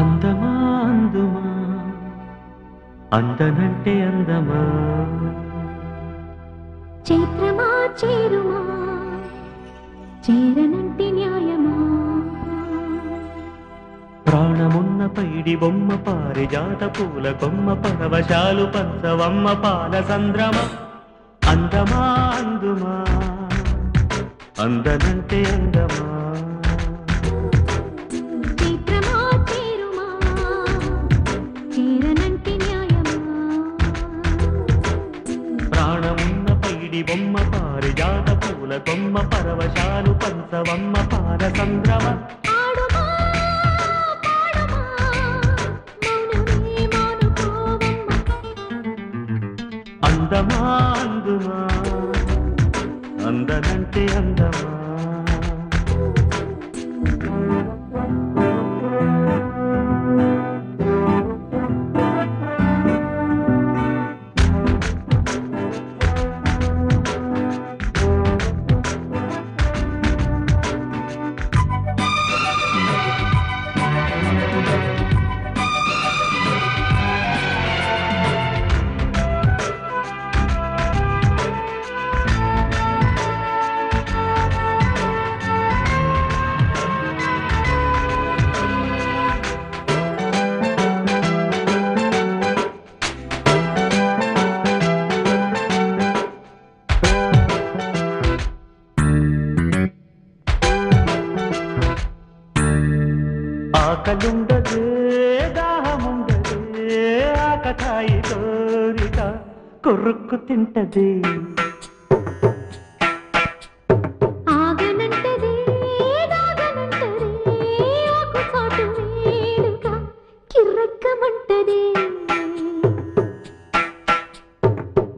అందమా అందుమా అందనంటే అందమా చైత్రమా చేరుమా చేరనంటే న్యాయమా ప్రాణమున్న పైడి బొమ్మ పారిజాత పూల కొమ్మ పరవశాలు పంచవమ్మ పాల సంద్రమ అందమా అందుమా అందనంటే అందమా బొమ్మ పారిజాత పూల కొమ్మ పరవశాలు పంచవమ్మ పాల సంద్రమ అందమా అందుమా అందనంటే అందమా ఆకలుండదే దాహముండదే ఆకతాయి కోరిక కొరుక్కు తింటది ఆగనంటదే దాగనంటదే ఒకసాటు వేడుక కిర్రెక్కమంటదే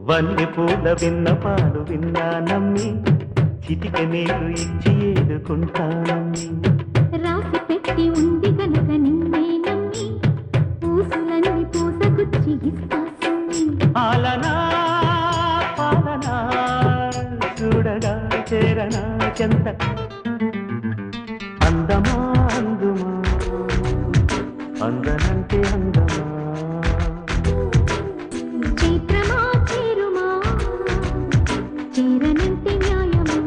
వన్నె పూల విన్న పాలు విన్నా నమ్మి చిటిక నీరు ఇచ్చి ఏడుకుంటానమ్మి రాసి పెట్టి ఉంది కనుక నిన్నే నమ్మి పూసులన్నీ పూసగుచ్చి ఇస్తాసుని ఆలనా పాలనా చూడగా చేరనా చెంత అందమా అందుమా అందనంటే అందమా చైత్రమా చేరుమా చేరనంటే న్యాయమా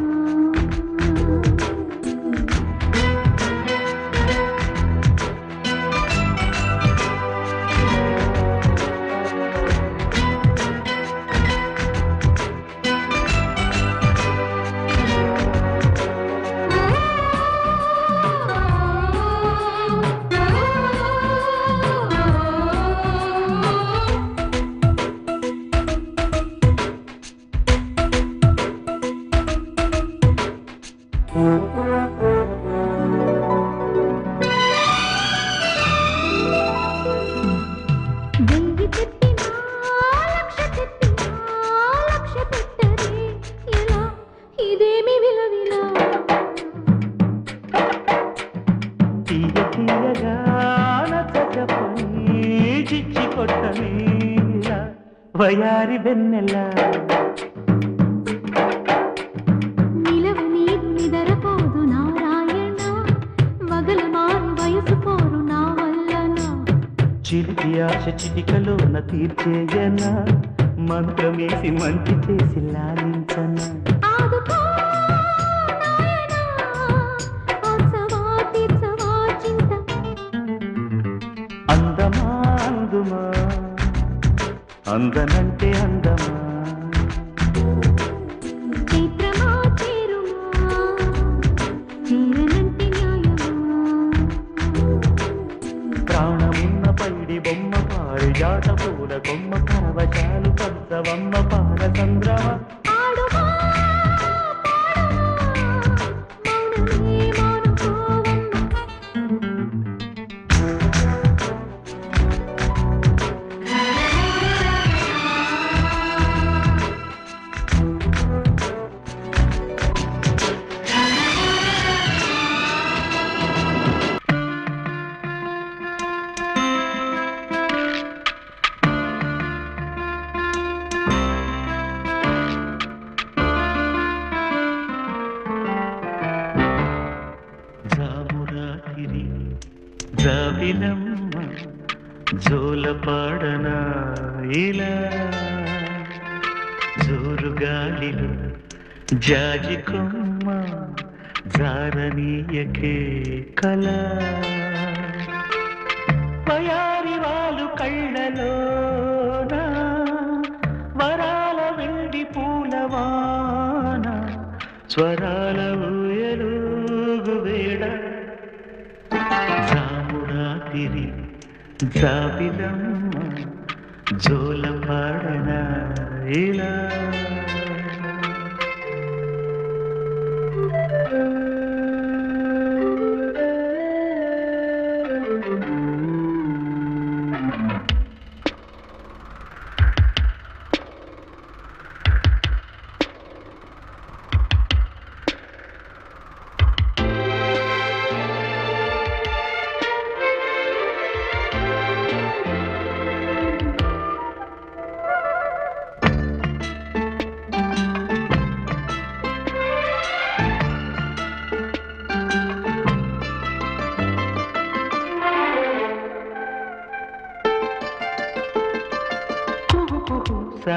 వయారి వెన్నెల నిలవ నీరు నిదరపోదు నారాయణ వగల మారు వయసు పోరు నా వల్లన చిలిపి ఆశ చిటికలోన తీర్చేయన మంత్రమేసి మంచి చేసి లాలించన ఆదుకో నాయనా ఆసవా తీర్చవా చింత అందమా అందుమా అందనంటే అందమా చైత్రమా చేరుమా చేరనంటే న్యాయమా ప్రాణమున్న పైడి బొమ్మ పారిజాత పూల కొమ్మ పరవశాలు పంచవమ్మ పాల సంద్రమ జాబిలమ్మ జోలపాడన ఇలా జోరు గాలిలో జాజి కొమ్మ జారనీయకే కళ వయారి వాళ్ళు కళ్ళలోన వరాల వెండి పూలవాన స్వరాల ఊయలుగు వేళ జామురాతిరి జాబిలమ్మ జోలపాడన ఇలా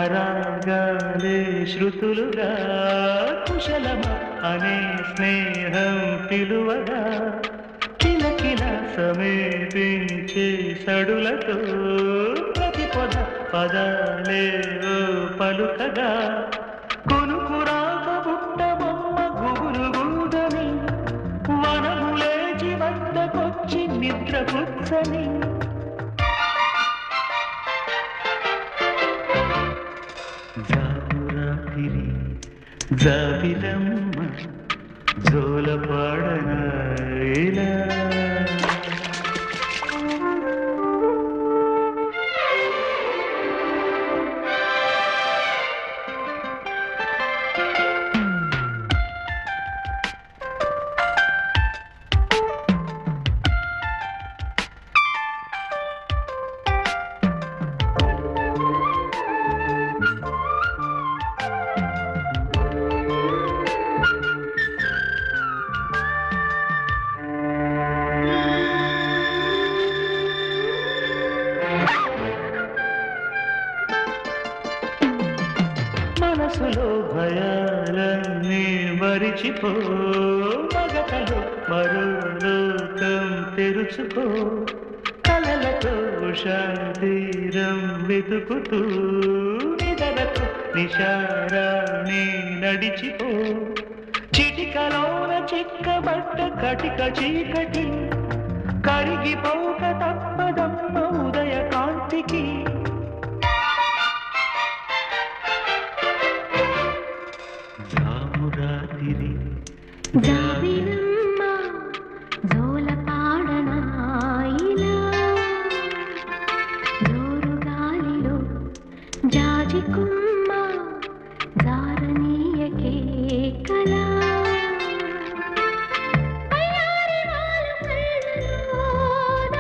సరాగాలే శృతులుగా కుశలమ అనే స్నేహం పిలువగా కిలకిల సమీపించే సడులతో ప్రతి పొద పదాలే పలుకగా కొనుకురాక బుట్ట బొమ్మ గుబురు గుందని వనములేచి వద్దకొచ్చి నిద్ర పుచ్చని జామురాతిరి జాబిలమ్మ జోలపాడన ఇలా మనసులో భయాలన్నీ మరిచిపో మగతలో మరో లోకం తెరుచుకో కలలతో శాంతిరం వెతుకుతూ నిదలతో నిశారాన్ని నడిచిపో చిటికలోన చిక్కబట్ట కటిక చీకటి కరిగిపోక తప్పదమ్మ ఉదయ కాంతికి జామురాతిరి జాబిలమ్మ జోలపాడన ఇలా జోరు గాలిలో జాజి కొమ్మ జారనీయకే కళ వయారి వాళ్ళు కళ్ళలోన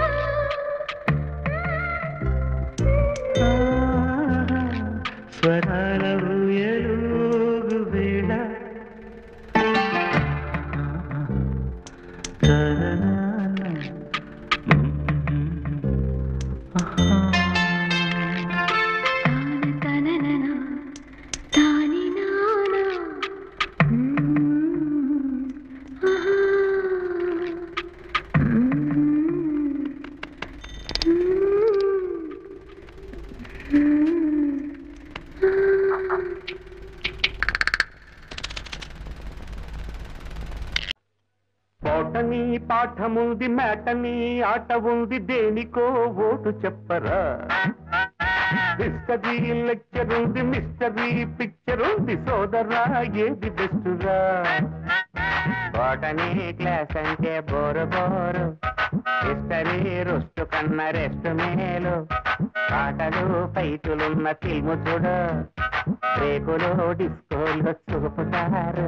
స్వరాల ఊయలుగు వేళ పోటని పాఠముంది మేటని ఆట ఉంది దేనికో ఓటు చెప్పరా హిస్టరీ లెక్చర్ ఉంది మిస్టరీ పిక్చర్ ఉంది సోదరా ఏది బెస్టురా బోటనీ క్లాస్ అంటే బోరు బోరు హిస్టరీ రుస్టు కన్న రెస్ట్ మేలు పాటలు ఫైటులున్న ఫిల్ము చూడు బ్రేకులు డిస్కోలు చూపుతారు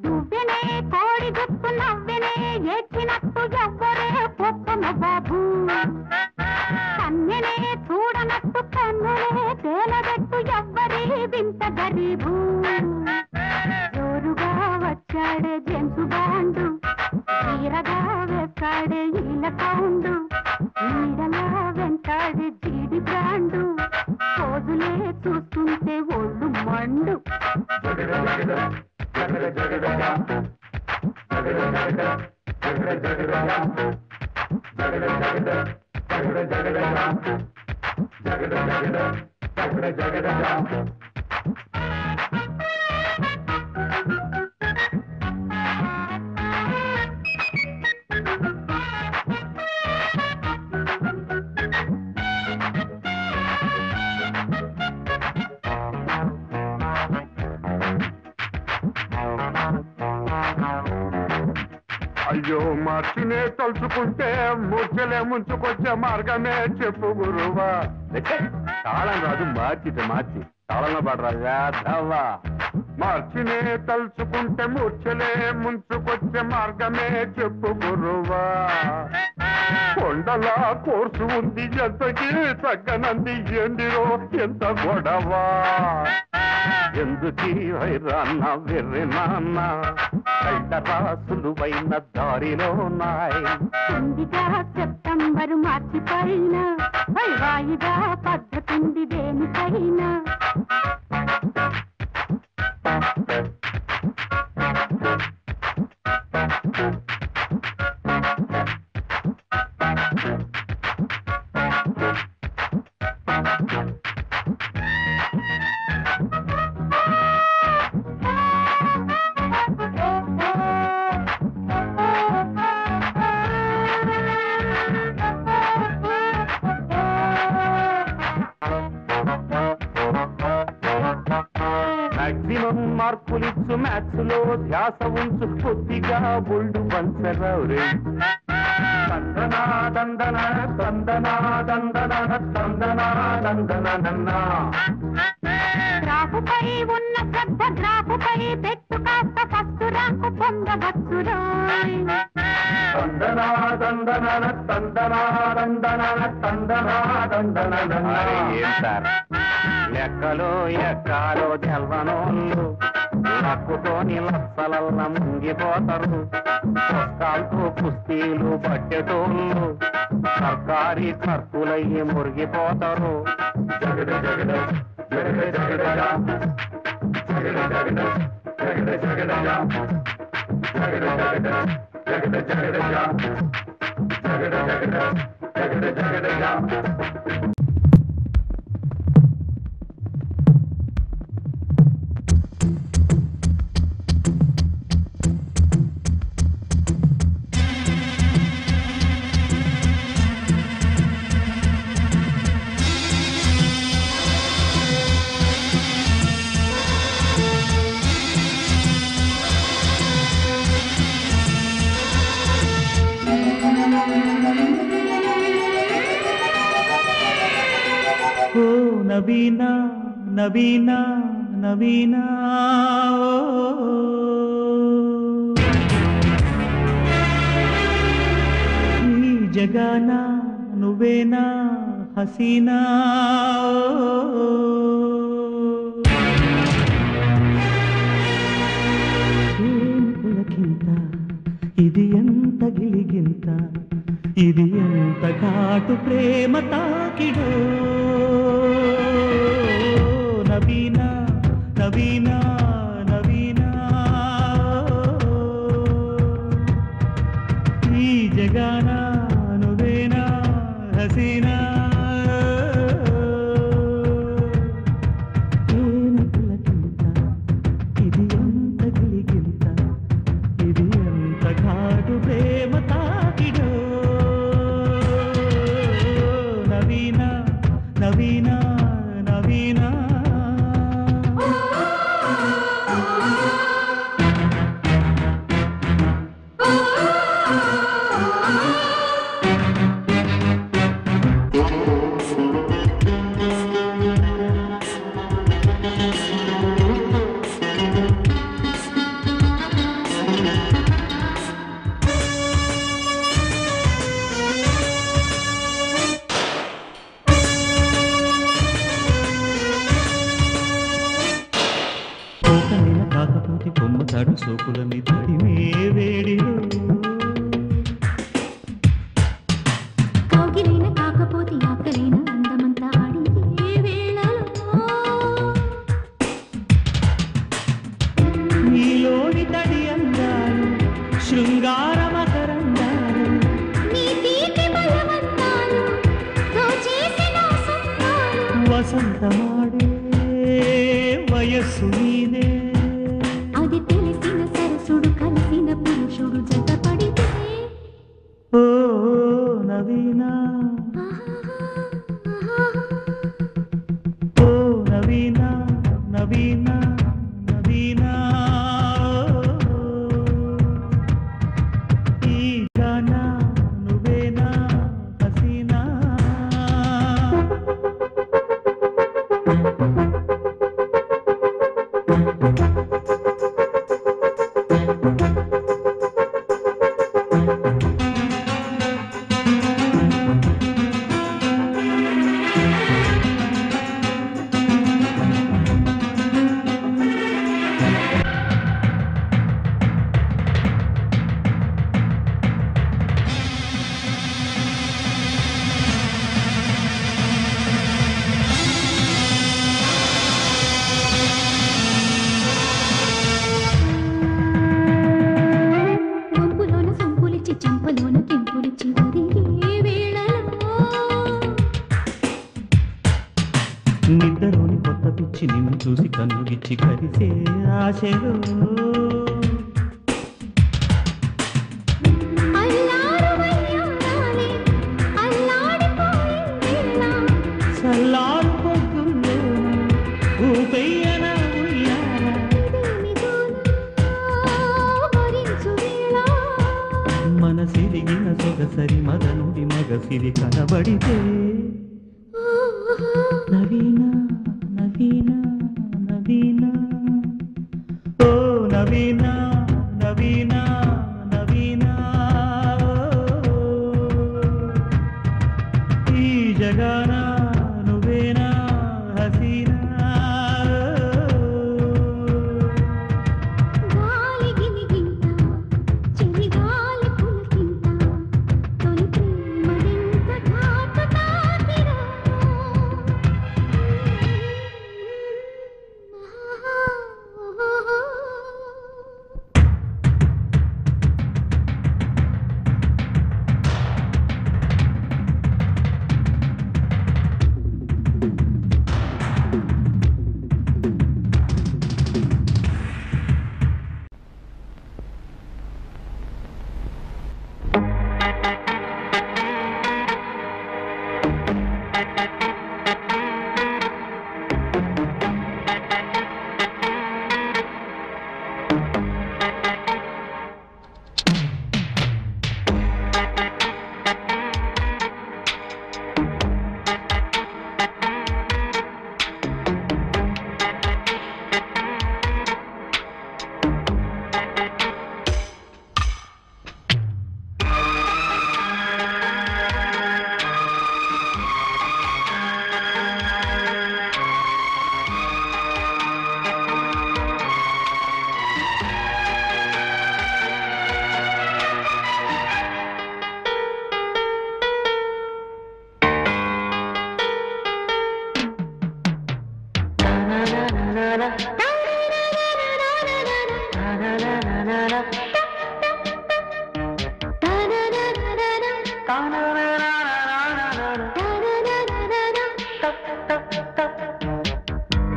దువ్వెనే కోడి బాబు కన్నెనే చూడనట్టు కన్నులే తేలబెట్టు ఎవ్వరి వింత గరీబు జోరుగా వచ్చాడే జెంసు బాండు తీరగా వేస్తాడే ఈల సౌండు నీడలా వెంటాడే జీడి బ్రాండు పోజులే చూస్తుంటే ఒళ్ళు మండు అయ్యో మార్చినే తలుచుకుంటే మూర్చలే ముంచుకొచ్చే మార్గమే చెప్పు గురువా తాళం రాదు మార్చి తాళంలో పడరాజా ధవా మార్చినే తలుచుకుంటే మూర్చలే ముంచుకొచ్చే మార్గమే చెప్పు గురువా కొండలా కోర్సు ఉంది ఎంతకి తగ్గనంది ఎండిరో ఎంత గొడవా ఎందుకీ వైరాన్న వెర్రి నాన్న రాసులువైన దారిలో సెప్టెంబరు మార్చి పైన వాయిదా పద్ధతుంది దేనికైనా మార్కులిచ్చు మ్యాథ్స్ లో ధ్యాస ఉంచు కొద్దిగా బుల్డు పంచరావు రే తందనా దందన తందనా దందన తందనా దందన గ్రాఫుపై ఉన్న శ్రద్ధ గ్రాఫుపై పెట్టు కాస్త ఫస్ట్ ర్యాంకు పొందవచ్చురా తందనా దందన తందనా దందన తందనా దందన ఏం సార్ లెక్కలో ఎక్కాలో తెల్వనోళ్ళు లక్కుతోని లక్షలల్ల ముంగిపోతారు పుస్తకాలతో కుస్తీలు పట్టేటోళ్ళు సర్కారీ ఖర్చులయ్యి మురిగిపోతారు జగడ జగడ జగడ జగడ జగడ జగడ జగడ జగడ జగడ జగడ జగడ జగడ జగడ నవీనా నవీనా నవీనా ఈ జగాన నువ్వేనా హసీనా ఏం పులకింత ఇది ఎంత గిలిగింత ఇది ఎంత ఘాటు ప్రేమ తాకిడో నవీనా నవీనా నవీనా ఈ జగాన నువ్వేనా హసీనా ఏం పులకింత ఇది ఎంత గిలిగింత ఇది ఎంత ఘాటు ప్రేమ తాకిడో నవీనా పుడమి తడిమే వేడిలో కౌగిలైన కాకపోతే ఆకలైన అందమంతా ఆడిందే వేళలో నీలోని తడి అందాలు శృంగార మకరందాలు నీ తీపి బలవంతాలు దోచేసిన సొంతాలు వసంతమాడే వయస్సు నీదే అది తెలిసిన సరసుడు కలిసిన పురుషుడు జతపడితే ఓ నవీనా ఓ నవీనా నవీనా నవీనా ఈ గానా నువ్వేనా హసీనా వంపులోన సొంపులిచ్చి చెంపలోన కెంపులిచ్చి ఒదిగే వేళలో నిద్రలోని కొత్త పిచ్చి నిన్ను చూసి కన్నుగిచ్చి కరిసే ఆశలో అల్లారువయ్యాలే అల్లాడిపోయే వేళ సల్లారు పొద్దుల్లో ఊపెయ్యన ఉయ్యాల వరించు వేళ మనసిరిగిన సొగసరి మదనుడి మగసిరి కనబడితే నవీనా నవీనా నవీనా ఓ నవీనా నవీనా నవీనా ఈ జగాన నువ్వేనా హసీనా గాలి గినిగింత చెలి గాలి పులకింత తొలి ప్రేమదెంత ఘాటు తాకిరా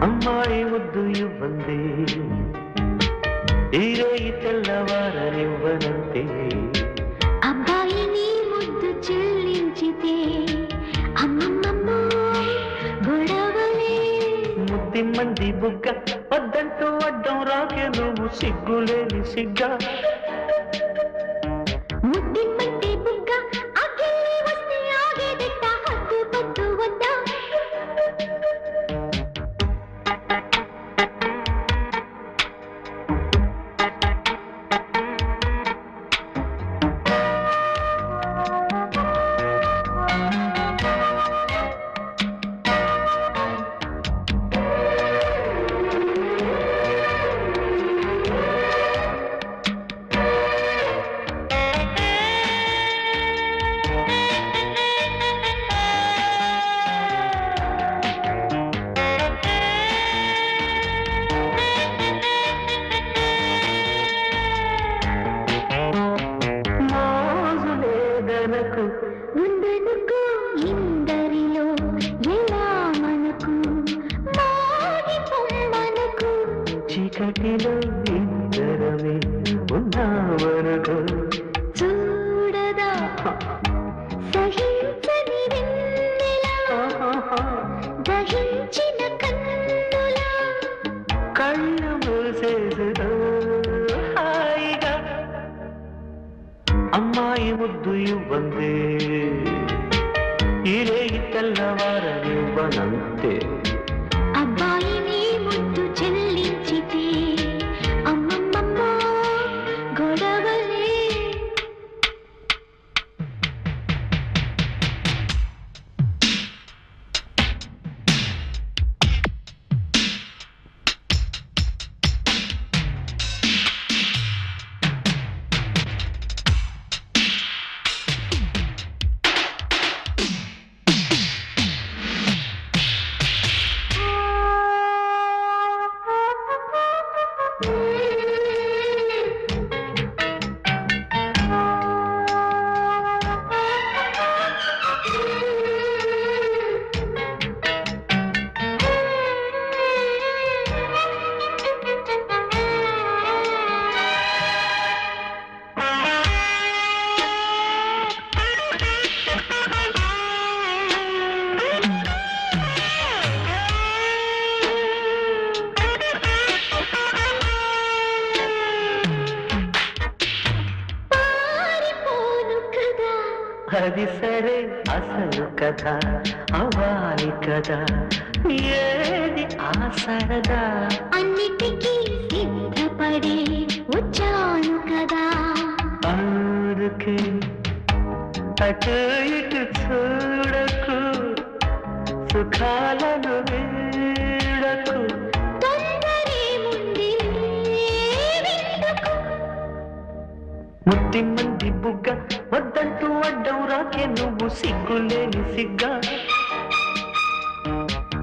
అమ్మాయి ముద్దు ఇవ్వండి ఈరేయి తెల్లవారనివ్వనంతే అబ్బాయి నీ ముద్దు చెల్లించితే అమ్మమ్మమ్మ గొడవలే ముద్ది మంది బుగ్గ వద్దంటూ అడ్డం రాకే నువ్వు సిగ్గులేని సిగ్గా ముద్దిమ్మంటే బుగ్గ అగ్గిల్లి వస్తే ఆగేదెట్ట హద్దు పద్దు వద్దా వరకు చూడదా సహించని వెన్నెలా దహించిన కన్నులా కళ్ళు మూసేసుకో హాయిగా అమ్మాయి ముద్దు ఇవ్వందే ఈ రేగి తెల్లవారనివ్వనంతే అబ్బాయిని ముద్దు చెల్లించితే అమ్మమ్మమ్మ గొడవలే అది సరే అసలు కథ అవ్వాలి కదా ఏది ఆ సరదా అన్నిటికీ సిద్ధపడే వచ్చాను కదా అందుకే అటు ఇటు చూడకు సుఖాలను వీడకు తొందరేముంది విందుకు ముద్ది మంది బుగ్గ వద్దంటూ అడ్డం రాకే నువ్వు సిగ్గులేని సిగ్గా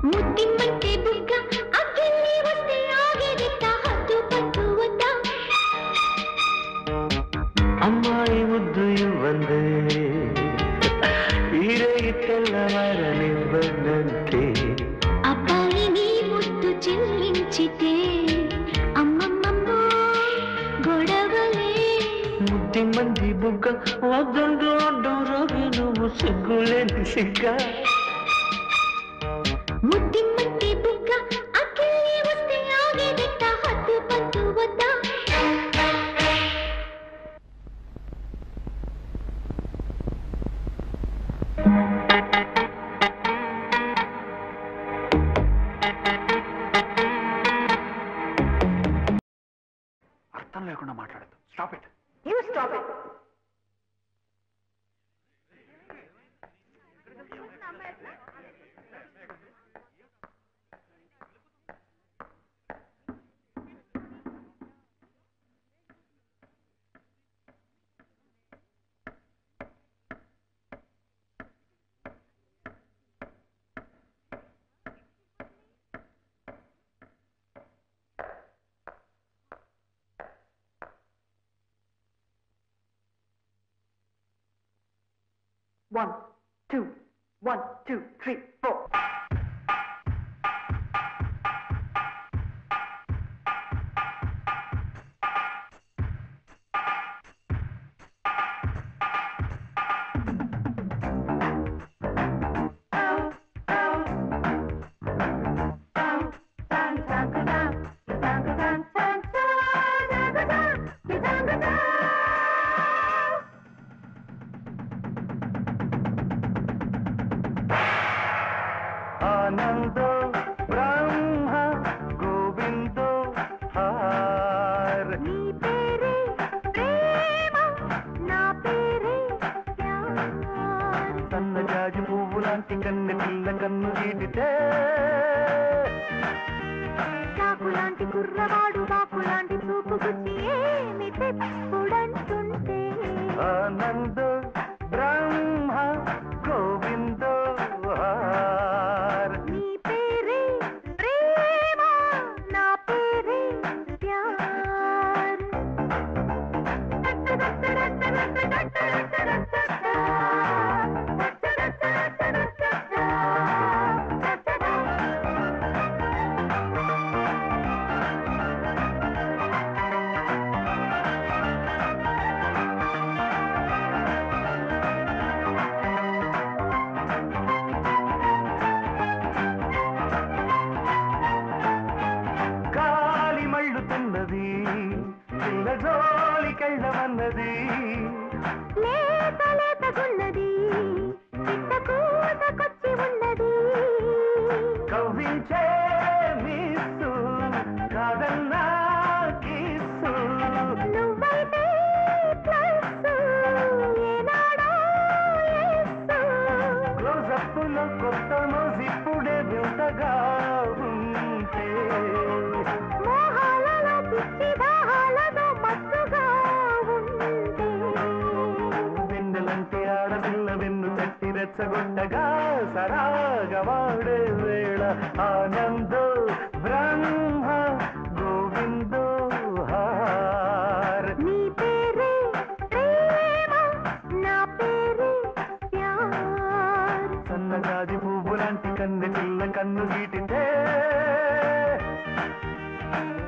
ముద్దిమ్మంటే బుగ్గ అగ్గిల్లి వస్తే ఆగేదిట్ట హద్దు పట్టు వద్దా అమ్మాయి ముద్దు ఇవ్వందే ఈ రేగి తెల్లవారనివ్వనంతే అబ్బాయిని ముద్దు చెల్లించితే అమ్మమ్మమ్మ గొడవలే ముద్ది మంది బుగ్గ వద్దంటూ అడ్డం రాకే నువ్వు సిగ్గులేని సిగ్గా ముద్దిమ్మంటే బుగ్గ అగ్గిల్లి వస్తే ఆగేదిట్ట హద్దు పట్టు వద్దా అర్థం లేకుండా మాట్లాడద్దు. Stop it. You stop it. One, two, 1, 2, 3, 4. ఆనందో బ్రహ్మ గోవిందో హార్ నీ పేరే ప్రేమ నా పేరే ప్యార్ సన్నజాజి పువ్వు లాంటి కన్నె పిల్ల కన్ను గీటితే చాకులాంటి కుర్రవాడు బాపులాంటి చూపు గుచ్చి ఏమి తెప్పుడంటుంటే ఆనందో బ్రహ్మ గోవిందో హార్ నీ పేరే ప్రేమ నా పేరే ప్యార్ జోలికెళ్ళమన్నది లేత లేతగున్నది పిట్టకూతకొచ్చి ఉన్నది కవ్వించే మిస్సు కాదన్నా కిస్సు నువ్వైతే ప్లస్ ఏనాడో ఎస్సు క్లోజప్పులో కొత్త మోజిప్పుడే వింతగా ఉంటే మోహాలలో పిచ్చి దాహాలలో మత్తుగా ఉంటే వెన్నెలంటే ఆడపిల్ల వెన్ను తట్టి రెచ్చగొట్టగా సరాగవాడే వేళ ఆనందో బ్రహ్మ గోవిందో హార్ నీ పేరే ప్రేమ నా పేరే ప్యార్ సన్నగాది పువ్వు లాంటి కన్నె పిల్ల కన్ను గీటితే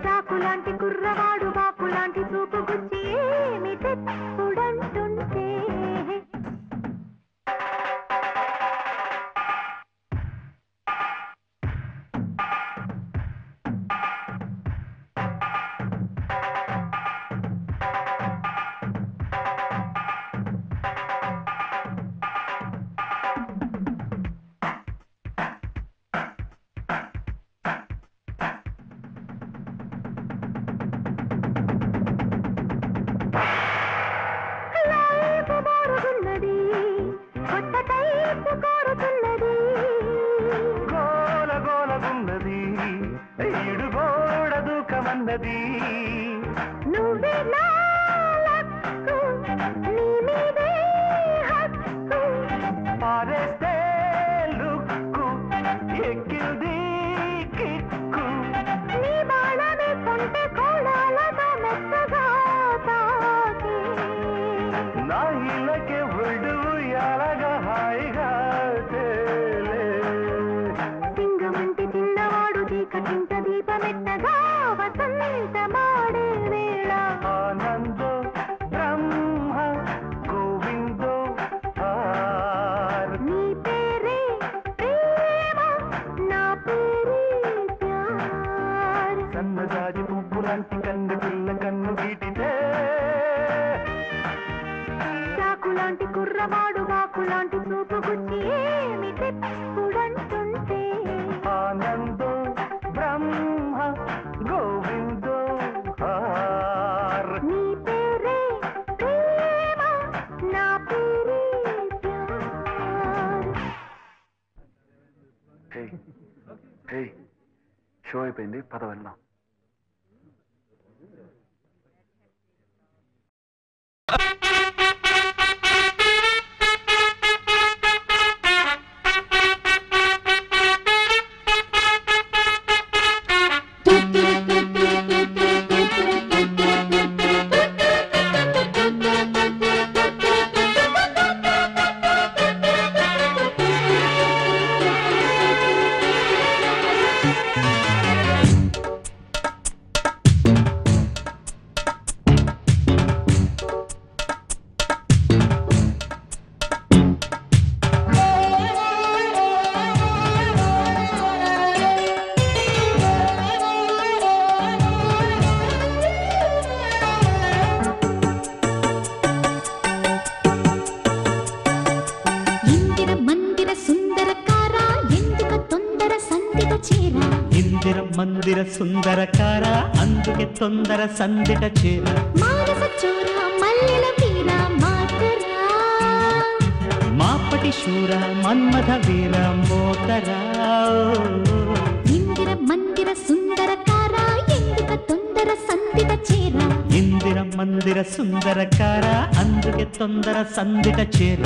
చాకులాంటి కుర్రవాడు బాకులాంటి చూపు గుచ్చి ఏమి తెప్పుడంటుంటే లైఫ్ బోరుగున్నది కొత్త టైపు కోరుతున్నది గోల గోలగున్నది ఈడు గోడ దూకమన్నది నువ్వే నా లక్కు నీ మీదే హక్కు పారేస్తే లుక్కు ఎక్కింది కిక్కు నీ బాణమే కొంటె కోణాలతో మెత్తగా తాకి నా ఇళ్ళకే ఒడువు ఎలాగా హాయిగా తేలే సింగమంటి చిన్నవాడు చీకటింట దీపమెట్టగా వసంతమాడే వేళ ఆనందో బ్రహ్మ గోవిందో హార్ నీ పేరే ప్రేమ నా పేరే ప్యార్ సన్నజాజి పువ్వు లాంటి కన్ను పిల్ల కన్ను గీటితే చాకులాంటి కుర్రవాడు బాకులాంటి చూపు గుచ్చి ఏమి తెప్పుడంటుంటే ఆనందో బ్రహ్మ గోవిందో హార్ నీ పేరే ప్రేమ నా పేరే ప్యార్ షో అయిపోయింది పద వెళ్దాం ఇందిర మందిర సుందరకార ఎందుక తొందర సందిట చేర ఇందిర మందిర సుందరకార అందుకే తొందర సందిట చేర మానస చోర మల్లెల వీర మాతరా మాపటి శూర మన్మథ వీర మోతరా ఇందిర మందిర సుందరకార ఎందుక తొందర సందిట చేర ఇందిర మందిర సుందరకార అందుకే తొందర సందిట చేర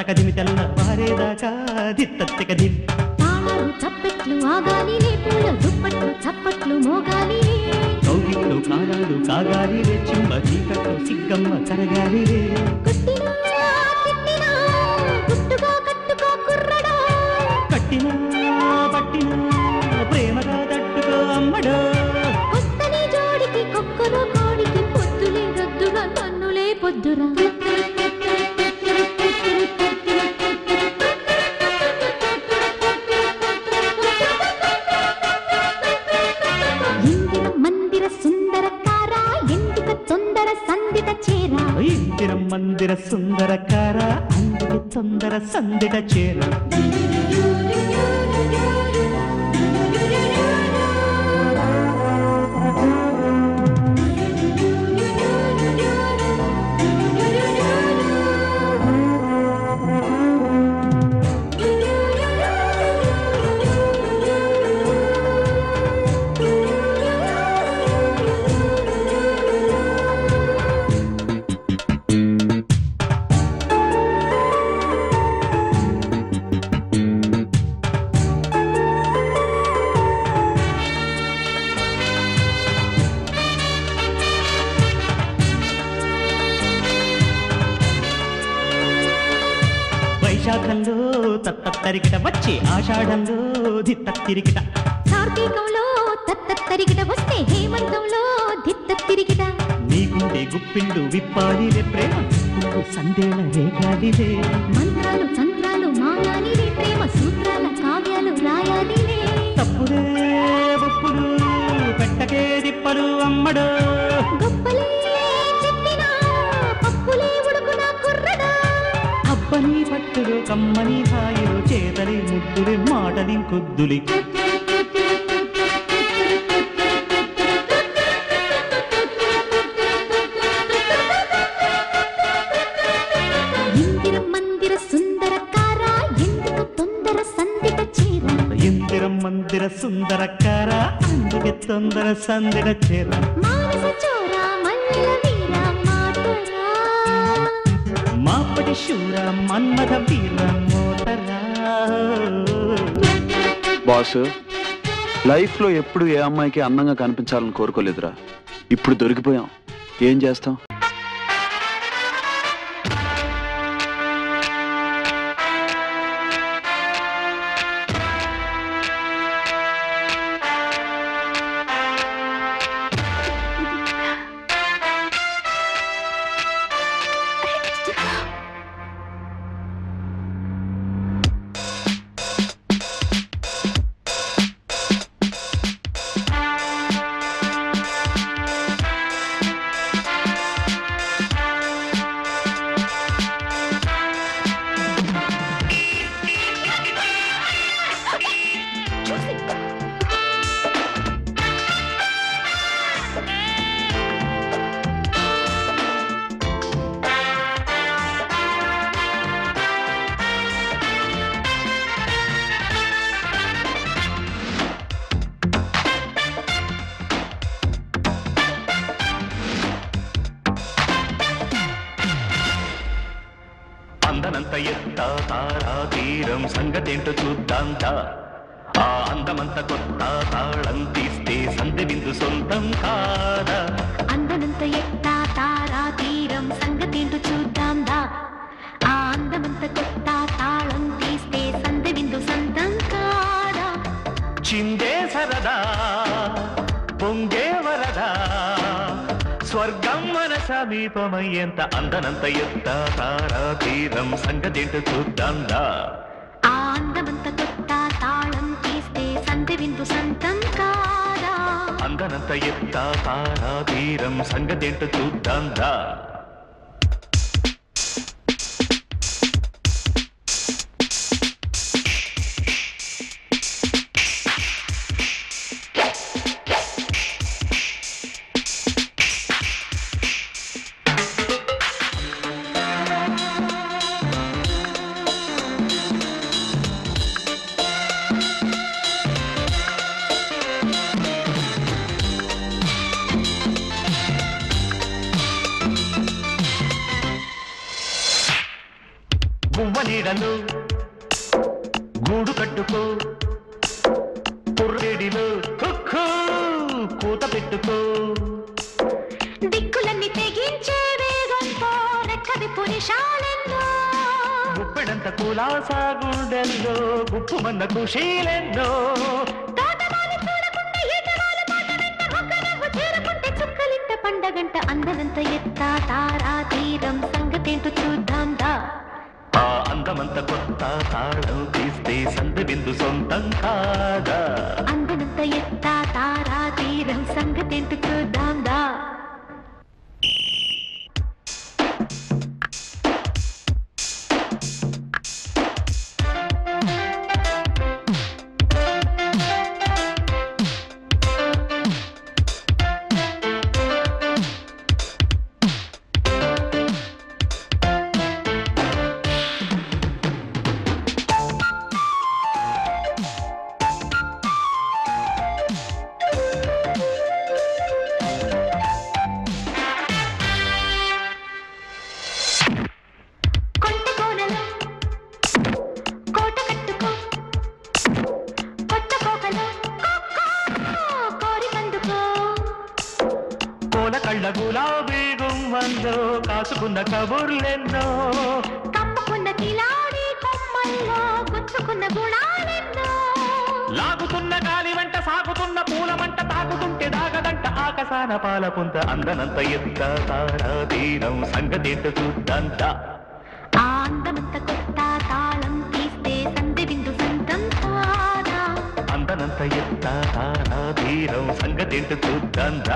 తకదిమి తెల్ల వారేదాకా దిత్తెకది తాళాలు చప్పట్లు ఆగాలి పూల దుప్పట్లు చప్పట్లు మోగాలి కౌగిట్లో కాలాలు కాగాలి చిమ్మ చీకట్లో సిగ్గమ్మ కరగాలి కొట్టినా తిట్టినా గుట్టుగా కట్టుకో కుర్రడా కట్టినా పట్టినా ప్రేమగా తట్టుకో అమ్మడో కొత్తని జోడికి కొక్కలో కోడికి పొద్దులే రద్దుగా కన్నులే పొద్దురా ఇందిరం మందిర సుందరకార అందుకే తొందర సందిట చేర వైశాఖంలో తత్తరికిట వచ్చే ఆషాఢంలో దిత్తరికిట కార్తీకంలో తత్తరికిట వస్తే హేమంతంలో దిత్తరికిట నీకుంటే గుప్పిళ్ళు విప్పాలిలే ప్రేమ సందేళ రేగాలిలే మంత్రాలు చంద్రాలు మాయాలిలే ప్రేమ సూత్రాల కావ్యాలు రాయాలిలే తప్పులే ఉప్పులు పెట్టకే దిప్పలు అమ్మడు గొప్పలే చెప్పినా పప్పులే ఉడుకునా కుర్రడా అబ్బని పట్టులు కమ్మని హాయిలు చేతలి ముద్దులి మాటలి కొద్దులి ఇందిరం మందిర సుందరకార ఎందుకు తొందర సందిట చీర ఇందిరం మందిర సుందరకార అందుకే తొందర సందిట చేర మానస చోర మల్లెల వీర మాటరా మాపటి శూర మన్మథ వీర మోతరా బాస్ లైఫ్ లో ఎప్పుడు ఏ అమ్మాయికి అందంగా కనిపించాలని కోరుకోలేదురా ఇప్పుడు దొరికిపోయాం ఏం చేస్తాం అందనంత ఎత్త తారా తీరం సంగతేంటో చూద్దాంతా ఆ అందమంత కొత్త తాళం తీస్తే సంధి బిందు సొంతం కాదా అందనంత ఎత్త తారా తీరం సంగతేంటో చూద్దాందా ఆ అందమంత కొత్త తాళం తీస్తే సంధి బిందు సంతం కాదా చిందే సరదా పొంగే వరదా స్వర్గం మన సమీపమయ్యేంత అందనంత ఎత్త తారా తీరం సంగతేంటో చూద్దాందా ఆ అందమంత కొత్త తాళం తీస్తే సంధి బిందు సంతం కాదా అందనంత ఎత్త తారా తీరం సంగతేంటో చూద్దాందా నీడలో గూడు కట్టుకో పుర్రెడిలో కుక్కో కూత పెట్టుకో దిక్కులన్నీ తెగించే వేగంతో రెక్కది పురుషాలెన్నో గుప్పెడంత కులాసా గుండెల్లో గుప్పుమన్న కుషీలెన్నో తోటమాలి చూడకుండా ఈటమాల పాట వెంట ఒక్కనవ్వు చేరుకుంటే చుక్కలింట పండగంట అందనంత ఎత్తా తారా తీరం సంగతేంటో చూద్దాం దా ఆ అందమంత కొత్త తాళం తీస్తే సందు బిందు సొంతం కాదా అందనంత ఎత్తా తారా తీరం సంగతేంటో చూద్దాం దా కళ్ళ గులాబీ గుమ్మంలో కాసుకున్న కబుర్లెన్నో కప్పుకున్న కిలాడి కొమ్మల్లో గుచ్చుకున్న గుణాలెన్నో లాగుతున్న గాలి వెంట సాగుతున్న పూలమంట తాకుతుంటే దాగదంట ఆకాశాన పాల పుంత అందనంత ఎత్త తారా తీరం సంగతేంట చూద్దంత ఆ అందమంత కొత్త తాళం తీస్తే సంధి బిందు సంతం కాదా అందనంత ఎత్త తారా తీరం సంగతేంట చూద్దంత